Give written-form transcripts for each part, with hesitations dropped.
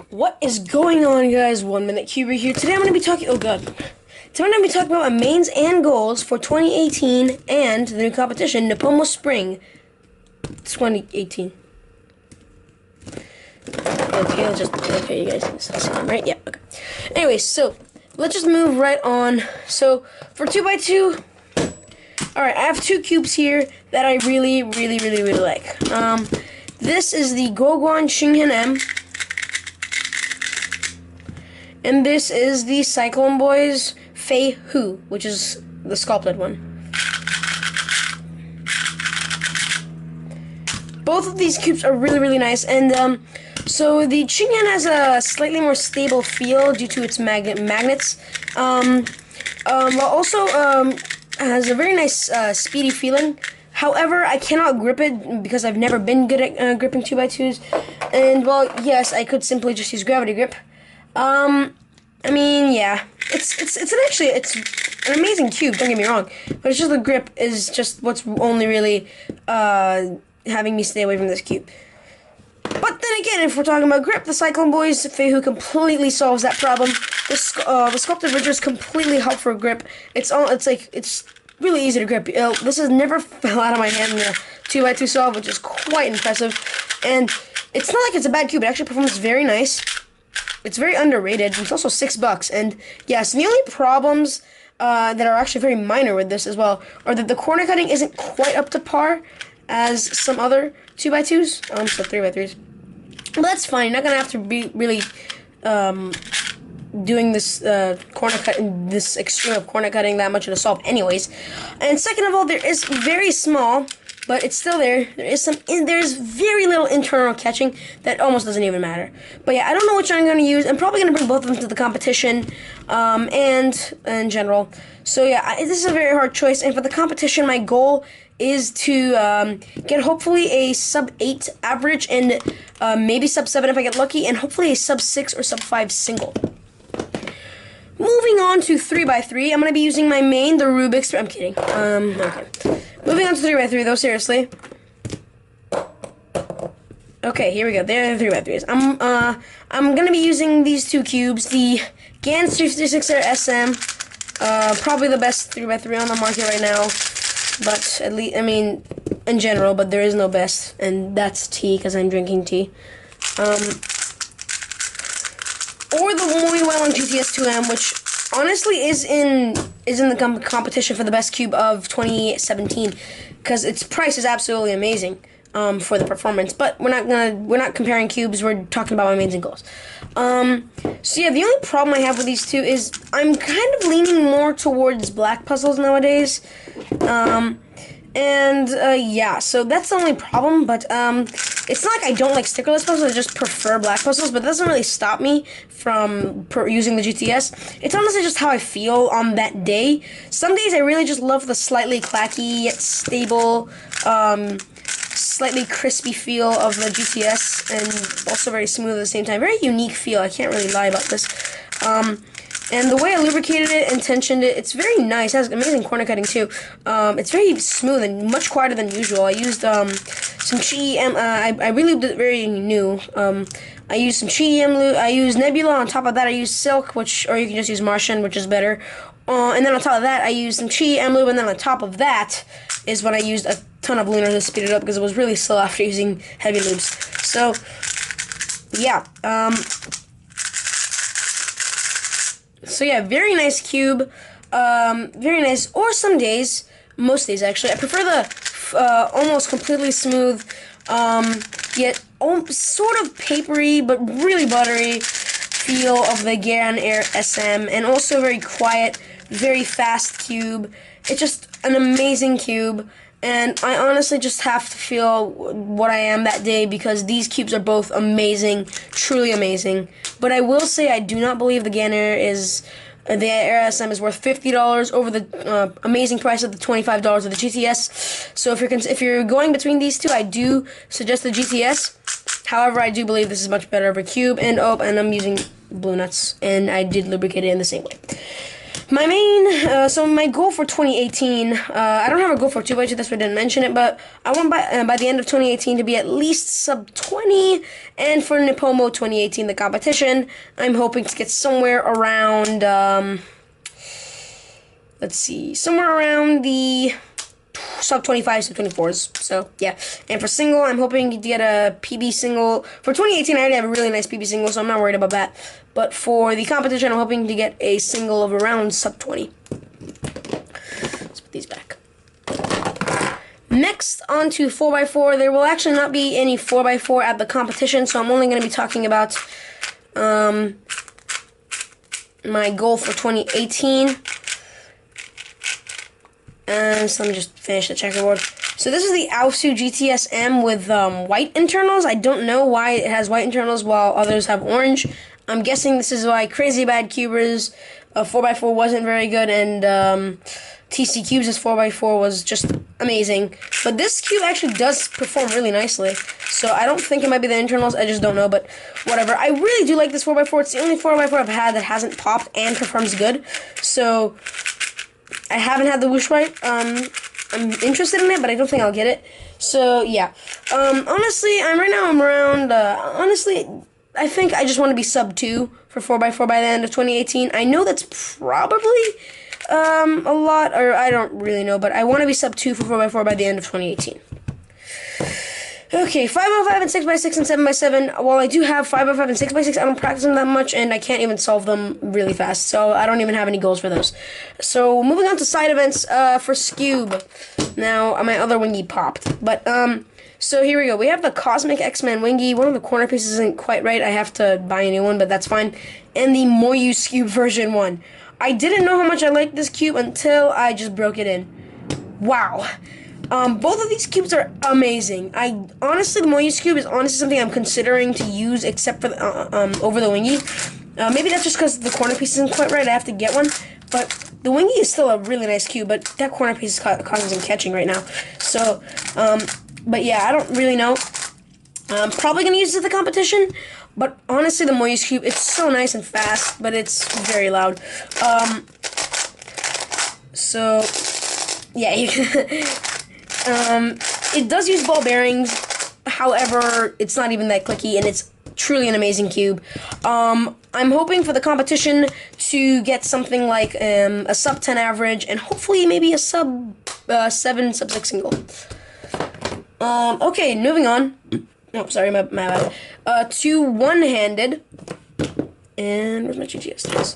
What is going on, guys? 1 Minute Cuber here. Today I'm going to be talking. Oh god. Today I'm going to be talking about my mains and goals for 2018 and the new competition, Nipomo Spring 2018. Okay, you guys can see them, right? Yeah. Okay. Anyway, so let's just move right on. So for 2x2, all right, I have two cubes here that I really like. This is the Goguan Shingen M. And this is the Cyclone Boys Fei Hu, which is the sculpted one. Both of these cubes are really nice, and so the Shingen has a slightly more stable feel due to its magnets, while also has a very nice speedy feeling. However, I cannot grip it because I've never been good at gripping 2x2s, and well, yes, I could simply just use gravity grip. I mean, yeah, it's an amazing cube, don't get me wrong, but it's just the grip is just what's only really having me stay away from this cube. But then again, if we're talking about grip, the Cyclone Boys Fei Hu completely solves that problem. The sculpted ridges completely help for grip. It's really easy to grip. This has never fell out of my hand in the 2x2 solve, which is quite impressive. And it's not like it's a bad cube. It actually performs very nice. It's very underrated. It's also $6. And yes, the only problems that are actually very minor with this as well are that the corner cutting isn't quite up to par as some other 2x2s. So 3x3s. But that's fine. You're not gonna have to be really doing this corner cut, this extreme of corner cutting that much in a solve, anyways. And second of all, there is very small, but it's still there. There's very little internal catching that almost doesn't even matter. But yeah, I don't know which one I'm going to use. I'm probably going to bring both of them to the competition, and in general. So yeah, this is a very hard choice. And for the competition, my goal is to get hopefully a sub-8 average and maybe sub-7 if I get lucky, and hopefully a sub-6 or sub-5 single. Moving on to 3x3, I'm going to be using my main, the Rubik's. I'm kidding. Okay. Moving on to 3x3, though, seriously. Okay, here we go. There are the 3x3s. I'm going to be using these two cubes, the GAN 356 SM, probably the best 3x3 on the market right now, but at least, I mean, in general, but there is no best, and that's tea, because I'm drinking tea. Or the Muy Well GTS 2M, which honestly is in the competition for the best cube of 2017, because its price is absolutely amazing for the performance. But we're not comparing cubes. We're talking about my mains and goals. So yeah, the only problem I have with these two is I'm kind of leaning more towards black puzzles nowadays. Yeah, so that's the only problem, but it's not like I don't like stickerless puzzles, I just prefer black puzzles, but that doesn't really stop me from using the GTS. It's honestly just how I feel on that day. Some days I really just love the slightly clacky, yet stable, slightly crispy feel of the GTS, and also very smooth at the same time. Very unique feel, I can't really lie about this. And the way I lubricated it and tensioned it, it's very nice. It has amazing corner cutting too. It's very smooth and much quieter than usual. I used some Chi-EM. I really did it very new. I used some Chi-EM lube. I used Nebula. On top of that, I used Silk, or you can just use Martian, which is better. And then on top of that, I used some Chi-EM lube. And then on top of that is when I used a ton of Lunar to speed it up because it was really slow after using heavy lubes. So yeah. So yeah, very nice cube, very nice, or some days, most days actually, I prefer the almost completely smooth, yet sort of papery, but really buttery feel of the GAN Air SM, and also very quiet, very fast cube. It's just an amazing cube, and I honestly just have to feel what I am that day because these cubes are both amazing, truly amazing. But I will say I do not believe the GAN Air the Air SM is worth $50 over the amazing price of the $25 of the GTS. So if you're going between these two, I do suggest the GTS. However, I do believe this is much better of a cube. And I'm using blue nuts, and I did lubricate it in the same way. My main, so my goal for 2018, I don't have a goal for 2x2, that's why I didn't mention it, but I want by the end of 2018 to be at least sub 20, and for Nipomo 2018, the competition, I'm hoping to get somewhere around, let's see, somewhere around the sub 25, sub 24s, so yeah. And for single, I'm hoping to get a PB single. For 2018, I already have a really nice PB single, so I'm not worried about that. But for the competition, I'm hoping to get a single of around sub 20. Let's put these back. Next, on to 4x4. There will actually not be any 4x4 at the competition, so I'm only going to be talking about my goal for 2018. So let me just finish the checkerboard. So this is the Aosu GTS M with white internals. I don't know why it has white internals while others have orange. I'm guessing this is why Crazy Bad Cubers 4x4 wasn't very good, and TC Cubes' 4x4 was just amazing. But this cube actually does perform really nicely. So I don't think it might be the internals. I just don't know, but whatever. I really do like this 4x4. It's the only 4x4 I've had that hasn't popped and performs good. So I haven't had the whoosh white. I'm interested in it, but I don't think I'll get it. So yeah. Honestly, I'm around. Honestly, I think I just want to be sub 2 for 4x4 by the end of 2018. I know that's probably a lot, or I don't really know, but I want to be sub 2 for 4x4 by the end of 2018. Okay, 5x5 and 6x6 and 7x7. While I do have 5x5 and 6x6, I don't practice them that much, and I can't even solve them really fast, so I don't even have any goals for those. So, moving on to side events for Scube. Now, my other wingy popped, but, so here we go. We have the Cosmic X-Men wingy. One of the corner pieces isn't quite right. I have to buy a new one, but that's fine. And the Moyu Scube version 1. I didn't know how much I liked this cube until I just broke it in. Wow. Both of these cubes are amazing. Honestly, the Moyu cube is honestly something I'm considering to use, except for the, over the wingy. Maybe that's just because the corner piece isn't quite right. I have to get one. But the wingy is still a really nice cube, but that corner piece is causing some catching right now. So, but yeah, I don't really know. I'm probably gonna use it at the competition. But honestly, the Moyu cube, it's so nice and fast, but it's very loud. So yeah, you can. It does use ball bearings, however, it's not even that clicky, and it's truly an amazing cube. I'm hoping for the competition to get something like a sub 10 average, and hopefully maybe a sub 7, sub 6 single. Okay, moving on. Oh, sorry, my bad. To one-handed, and where's my GTS?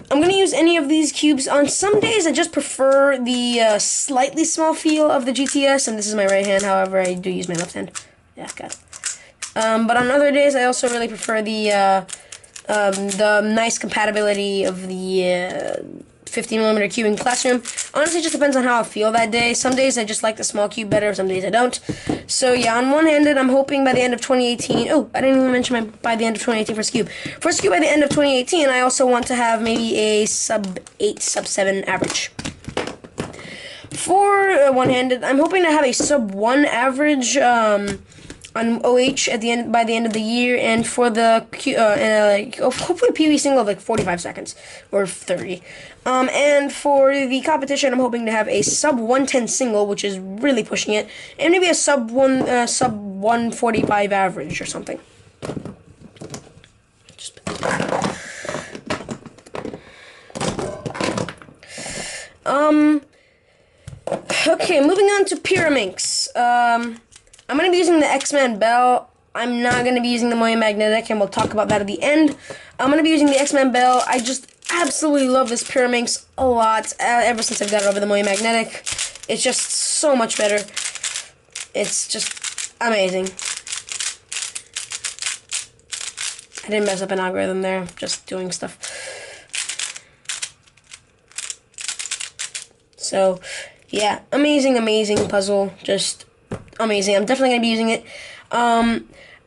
I'm going to use any of these cubes. On some days, I just prefer the slightly small feel of the GTS, and this is my right hand, however, I do use my left hand. Yeah, got it. But on other days, I also really prefer the nice compatibility of the 50mm cube in Classroom. Honestly, it just depends on how I feel that day. Some days I just like the small cube better, some days I don't. So yeah, on one-handed, I'm hoping by the end of 2018... Oh, I didn't even mention by the end of 2018 for Scube. For Scube, by the end of 2018, I also want to have maybe a sub 8, sub 7 average. For one-handed, I'm hoping to have a sub 1 average on OH at the end by the end of the year, and for the hopefully PV single of like 45 seconds or 30. And for the competition, I'm hoping to have a sub 110 single, which is really pushing it, and maybe a sub 145 average or something. Okay, moving on to Pyraminx. I'm going to be using the X-Men Bell. I'm not going to be using the Moya Magnetic, and we'll talk about that at the end. I'm going to be using the X-Men Bell. I just absolutely love this Pyraminx a lot, ever since I've got it over the Moya Magnetic. It's just so much better. It's just amazing. I didn't mess up an algorithm there, just doing stuff. So, yeah, amazing, amazing puzzle, just amazing. I'm definitely going to be using it.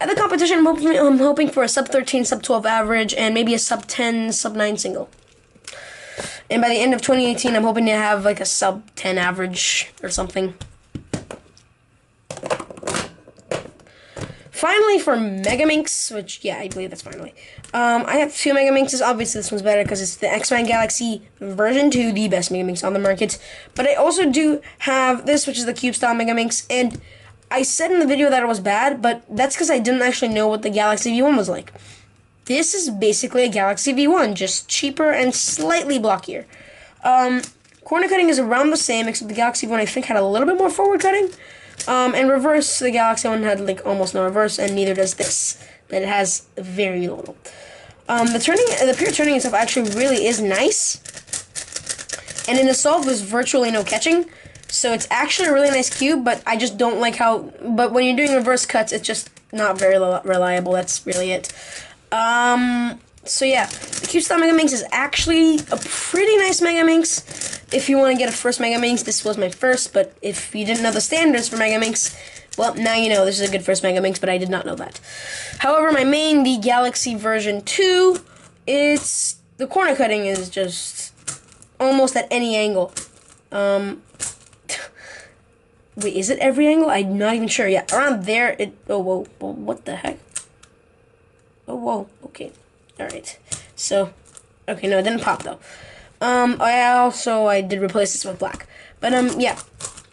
At the competition, I'm hoping for a sub 13, sub 12 average, and maybe a sub 10, sub 9 single. And by the end of 2018, I'm hoping to have like a sub 10 average or something. finally for Mega Minx, which, yeah, I believe that's finally. I have 2 Mega Minxes. Obviously, this one's better because it's the X-Men Galaxy version 2, the best Mega Minx on the market. But I also do have this, which is the Cube Style Mega Minx, and I said in the video that it was bad, but that's because I didn't actually know what the Galaxy V1 was like. This is basically a Galaxy V1, just cheaper and slightly blockier. Corner cutting is around the same, except the Galaxy V1 I think had a little bit more forward cutting. And reverse, the Galaxy one had like almost no reverse, and neither does this. But it has very little. The pure turning itself actually really is nice. And in the solve, there's virtually no catching. So it's actually a really nice cube, but I just don't like how... But when you're doing reverse cuts, it's just not very reliable. That's really it. So yeah, the Cube Style Mega Minx is actually a pretty nice Mega Minx. If you want to get a first Mega Minx, this was my first, but if you didn't know the standards for Mega Minx, well, now you know this is a good first Mega Minx, but I did not know that. However, my main, the Galaxy version 2, the corner cutting is just almost at any angle. Wait, is it every angle? I'm not even sure. Yeah, around there, oh, whoa, what the heck? Oh, whoa, okay. Alright, so, okay, no, it didn't pop, though. I did replace this with black. But, yeah,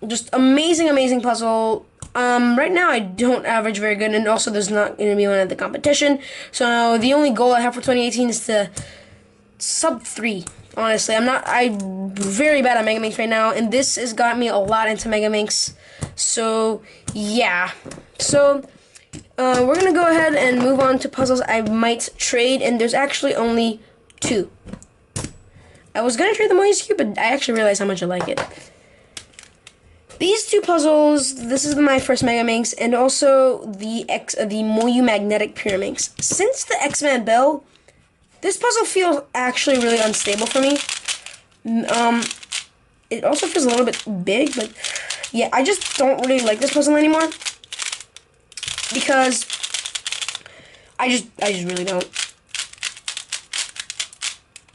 just amazing puzzle. Right now, I don't average very good, and also there's not going to be one at the competition. So, the only goal I have for 2018 is to sub 3. Honestly, I'm very bad at Mega Minx right now, and this has got me a lot into Mega Minx. So, yeah. So, we're going to go ahead and move on to puzzles I might trade, and there's actually only 2. I was going to trade the Moy's Cube, but I actually realized how much I like it. These 2 puzzles, this is my first Mega Minx, and also the Moyu Magnetic Pyraminx. Since the X-Man Bell, this puzzle feels actually really unstable for me. It also feels a little bit big, but yeah, I just don't really like this puzzle anymore. Because I just really don't.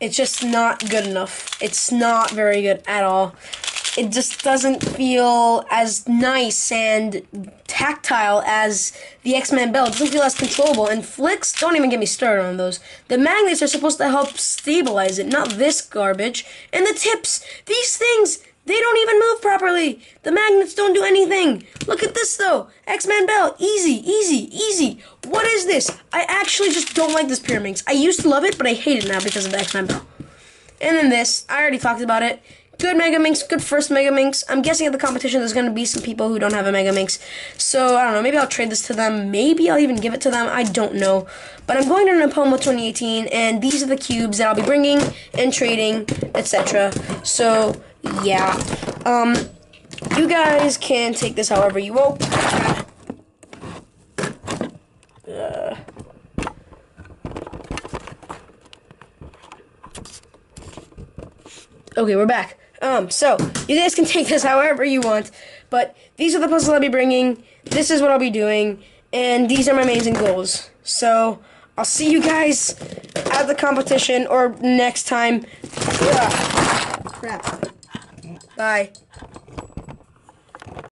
It's just not good enough. It's not very good at all. It just doesn't feel as nice and tactile as the X-Man Bell. It doesn't feel as controllable. And flicks, don't even get me started on those. The magnets are supposed to help stabilize it, not this garbage. And the tips, these things, they don't even move properly. The magnets don't do anything. Look at this, though. X-Man Bell, easy. What is this? I actually just don't like this Pyraminx. I used to love it, but I hate it now because of the X-Man Bell. And then this, I already talked about it. Good Mega Minx, good first Mega Minx. I'm guessing at the competition there's going to be some people who don't have a Mega Minx. So, I don't know, maybe I'll trade this to them. Maybe I'll even give it to them. I don't know. But I'm going to Nipomo 2018, and these are the cubes that I'll be bringing and trading, etc. So, yeah. You guys can take this however you will. Okay, we're back. So, you guys can take this however you want, but these are the puzzles I'll be bringing, this is what I'll be doing, and these are my mains and goals. So, I'll see you guys at the competition, or next time. Crap. Bye.